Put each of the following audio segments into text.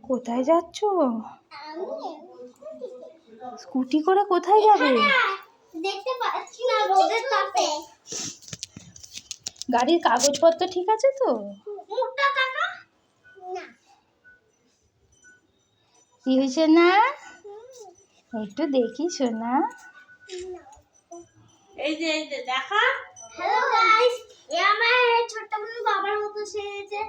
কোথায় যাচ্ছ? স্কুটি করে কোথায় যাবে? দেখতে পাচ্ছি না রোদের তাপে। গাড়ির কাগজপত্র ঠিক আছে তো? মুখটা তাকা না। কি হয়েছে না? একটু দেখি সোনা। এই যে দেখা। হ্যালো গাইস, এ আমার ছোট্ট বোন বাবার মতো সেজেছে।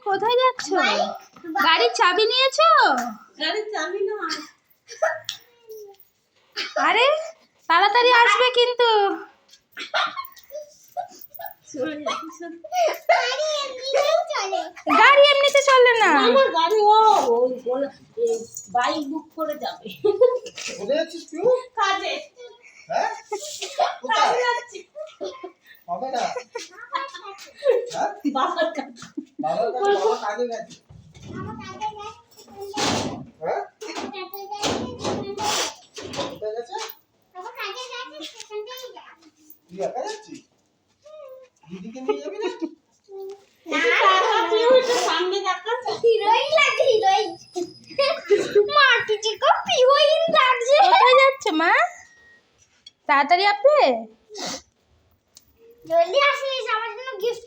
কোথায় যাচ্ছ? গাড়ির চাবি নিয়েছো? গাড়ির চাবি না। আরে তাড়াতাড়ি আসবে কিন্তু। গাড়ি এমনিতে চলে না। আমার গাড়ি বাইক বুক করে যাবে। কোথায় যাচ্ছিস তুই? কাজে। হ্যাঁ? কোথায় যাচ্ছিস? বাবা না। হ্যাঁ? বাবার কাছে। বাবার কাছে, বাবা কাজে গেছে। হ্যাঁ? কোথায় গেছে? তুই একা যাচ্ছিস? দিদিকে নিয়ে যাবি না? সামনে দেখা। হিরোইন লাগে, হিরোইন। মা টিচিকো হিরোইন লাগছে। কোথায় যাচ্ছে মা? তাড়াতাড়ি আসবে। জলদি আসিস, আমার জন্য গিফট